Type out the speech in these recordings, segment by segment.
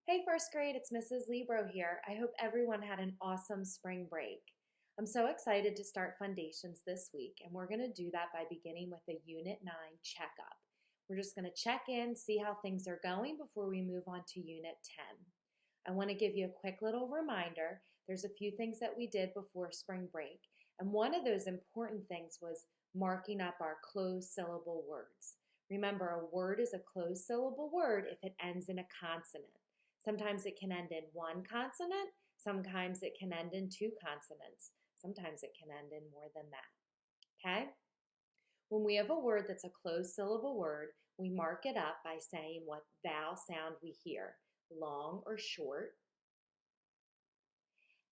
Hey first grade, it's Mrs. Libro here. I hope everyone had an awesome spring break. I'm so excited to start Fundations this week, and we're going to do that by beginning with a Unit 9 checkup. We're just going to check in, see how things are going before we move on to Unit 10. I want to give you a quick little reminder. There's a few things that we did before spring break, and one of those important things was marking up our closed syllable words. Remember, a word is a closed syllable word if it ends in a consonant. Sometimes it can end in one consonant, sometimes it can end in two consonants, sometimes it can end in more than that. Okay? When we have a word that's a closed syllable word, we mark it up by saying what vowel sound we hear, long or short.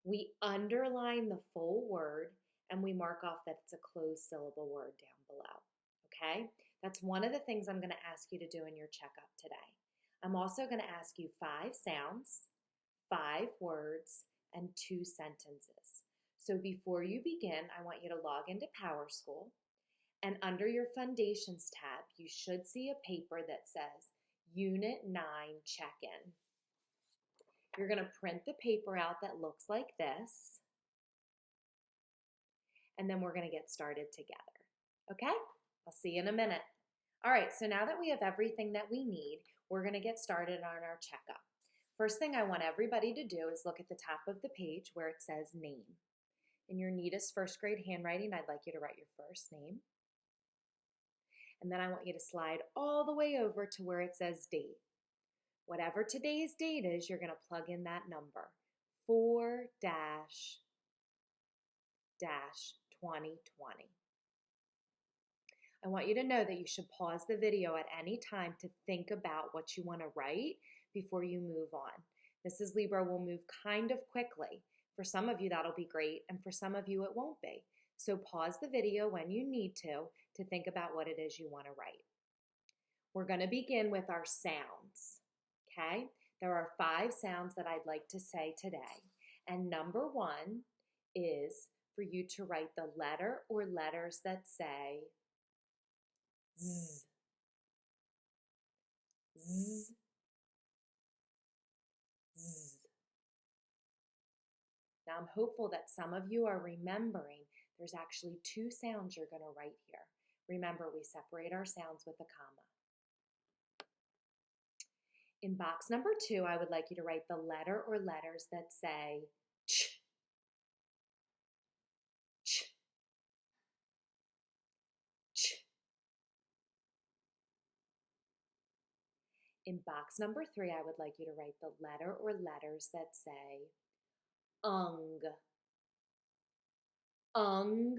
We underline the full word and we mark off that it's a closed syllable word down below. Okay? That's one of the things I'm going to ask you to do in your checkup today. I'm also going to ask you 5 sounds, 5 words, and 2 sentences. So before you begin, I want you to log into PowerSchool, and under your Foundations tab, you should see a paper that says Unit 9 Check-In. You're going to print the paper out that looks like this, and then we're going to get started together. Okay? I'll see you in a minute. All right, so now that we have everything that we need, we're going to get started on our checkup. First thing I want everybody to do is look at the top of the page where it says name. In your neatest first grade handwriting, I'd like you to write your first name. And then I want you to slide all the way over to where it says date. Whatever today's date is, you're going to plug in that number, 4-2020. I want you to know that you should pause the video at any time to think about what you want to write before you move on. Mrs. Libro will move kind of quickly. For some of you, that'll be great, and for some of you, it won't be. So pause the video when you need to think about what it is you want to write. We're going to begin with our sounds, okay? There are 5 sounds that I'd like to say today, and number 1 is for you to write the letter or letters that say Z, Z, Z. Now I'm hopeful that some of you are remembering there's actually 2 sounds you're going to write here. Remember, we separate our sounds with a comma. In box number 2, I would like you to write the letter or letters that say ch, ch, ch. In box number 3, I would like you to write the letter or letters that say ung, ung,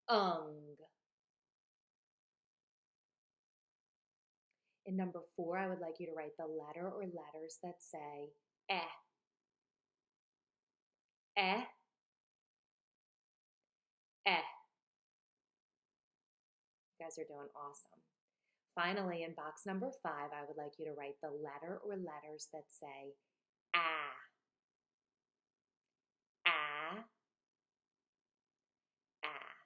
ung. In number 4, I would like you to write the letter or letters that say eh, eh, eh. You guys are doing awesome. Finally, in box number 5, I would like you to write the letter or letters that say ah, ah, ah.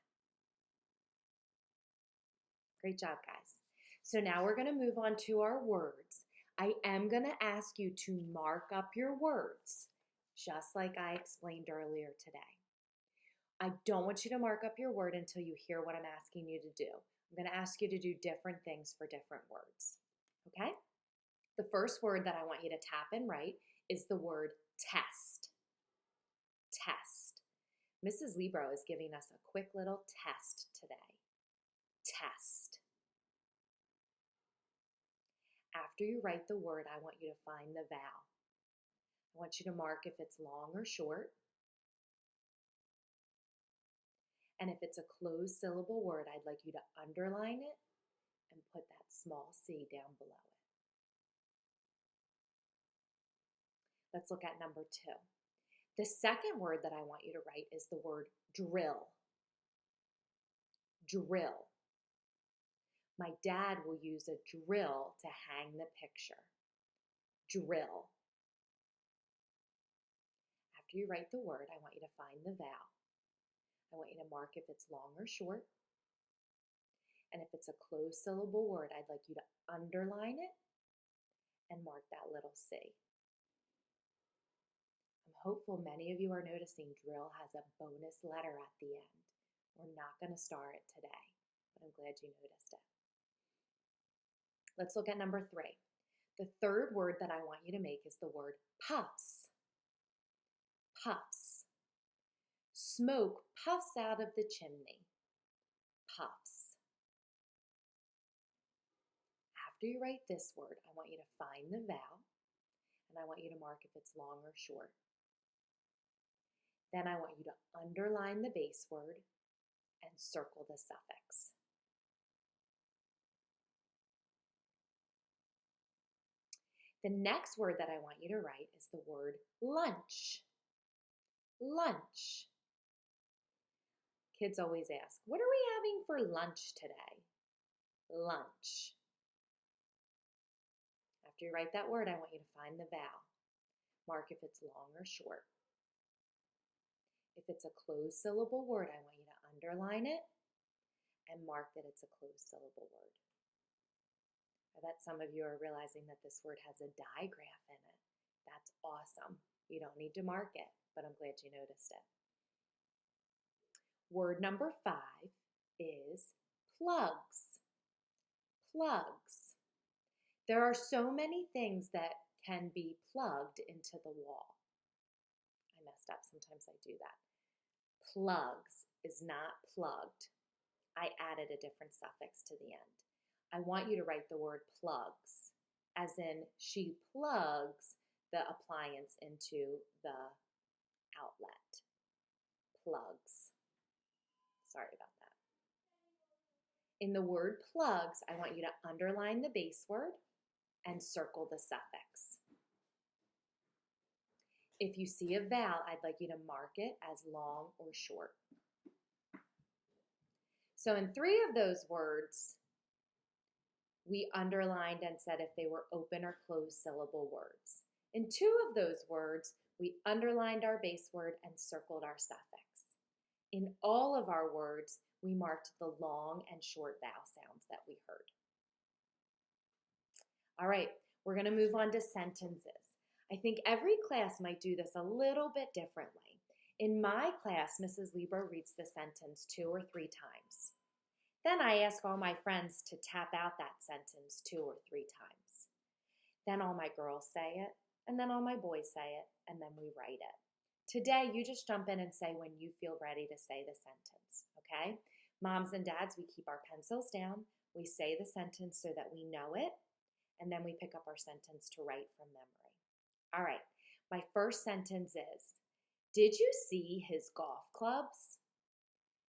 Great job, guys. So now we're going to move on to our words. I am going to ask you to mark up your words, just like I explained earlier today. I don't want you to mark up your word until you hear what I'm asking you to do. I'm going to ask you to do different things for different words, okay? The first word that I want you to tap and write is the word test. Test. Mrs. Libro is giving us a quick little test today. Test. After you write the word, I want you to find the vowel. I want you to mark if it's long or short. And if it's a closed syllable word, I'd like you to underline it and put that small c down below it. Let's look at number 2. The second word that I want you to write is the word drill. Drill. My dad will use a drill to hang the picture. Drill. After you write the word, I want you to find the vowel. I want you to mark if it's long or short. And if it's a closed syllable word, I'd like you to underline it and mark that little C. I'm hopeful many of you are noticing drill has a bonus letter at the end. We're not going to star it today, but I'm glad you noticed it. Let's look at number 3. The third word that I want you to make is the word puffs. Puffs. Smoke puffs out of the chimney. Puffs. After you write this word, I want you to find the vowel, and I want you to mark if it's long or short. Then I want you to underline the base word and circle the suffix. The next word that I want you to write is the word lunch. Lunch. Kids always ask, what are we having for lunch today? Lunch. After you write that word, I want you to find the vowel. Mark if it's long or short. If it's a closed syllable word, I want you to underline it and mark that it's a closed syllable word. I bet some of you are realizing that this word has a digraph in it. That's awesome. You don't need to mark it, but I'm glad you noticed it. Word number 5 is plugs. Plugs. There are so many things that can be plugged into the wall. I messed up. Sometimes I do that. Plugs is not plugged. I added a different suffix to the end. I want you to write the word plugs, as in she plugs the appliance into the outlet. Plugs. Sorry about that. In the word plugs, I want you to underline the base word and circle the suffix. If you see a vowel, I'd like you to mark it as long or short. So in 3 of those words, we underlined and said if they were open or closed syllable words. In 2 of those words, we underlined our base word and circled our suffix. In all of our words, we marked the long and short vowel sounds that we heard. All right, we're going to move on to sentences. I think every class might do this a little bit differently. In my class, Mrs. Libro reads the sentence 2 or 3 times. Then I ask all my friends to tap out that sentence 2 or 3 times. Then all my girls say it, and then all my boys say it, and then we write it. Today, you just jump in and say when you feel ready to say the sentence, okay? Moms and dads, we keep our pencils down, we say the sentence so that we know it, and then we pick up our sentence to write from memory. All right, my first sentence is, did you see his golf clubs?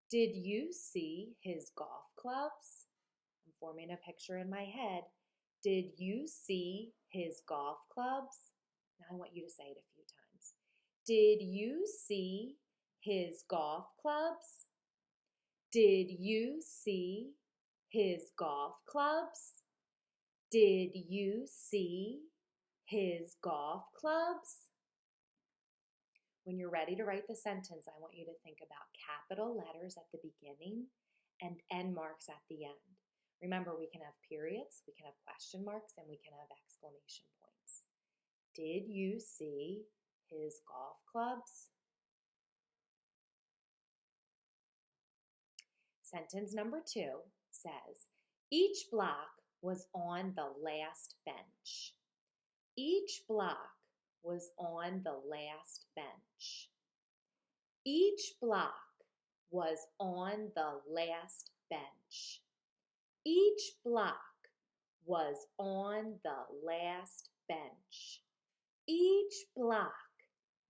Did you see his golf clubs? I'm forming a picture in my head. Did you see his golf clubs? Now I want you to say it a few times. Did you see his golf clubs? Did you see his golf clubs? Did you see his golf clubs? When you're ready to write the sentence, I want you to think about capital letters at the beginning and end marks at the end. Remember, we can have periods, we can have question marks, and we can have exclamation points. Did you see his golf clubs? Sentence number 2 says, each block was on the last bench. Each block was on the last bench. Each block was on the last bench. Each block was on the last bench. Each block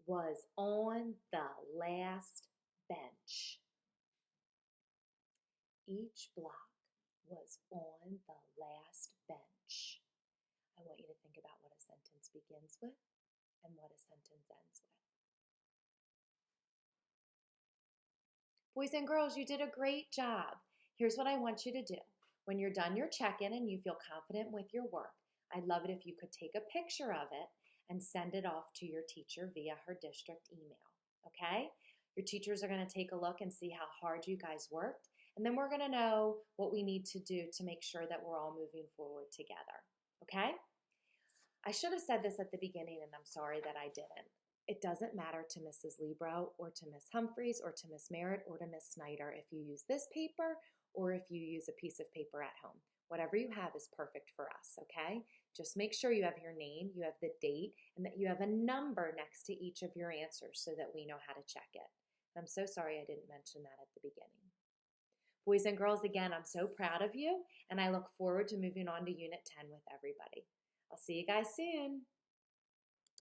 was on the last bench. Each block was on the last bench. I want you to think about what a sentence begins with and what a sentence ends with. Boys and girls, you did a great job. Here's what I want you to do. When you're done your check-in and you feel confident with your work, I'd love it if you could take a picture of it and send it off to your teacher via her district email, okay? Your teachers are going to take a look and see how hard you guys worked, and then we're going to know what we need to do to make sure that we're all moving forward together, okay? I should have said this at the beginning, and I'm sorry that I didn't. It doesn't matter to Mrs. Libro or to Miss Humphreys or to Miss Merritt or to Miss Snyder if you use this paper or if you use a piece of paper at home. Whatever you have is perfect for us, okay? Just make sure you have your name, you have the date, and that you have a number next to each of your answers so that we know how to check it. I'm so sorry I didn't mention that at the beginning. Boys and girls, again, I'm so proud of you, and I look forward to moving on to Unit 10 with everybody. I'll see you guys soon.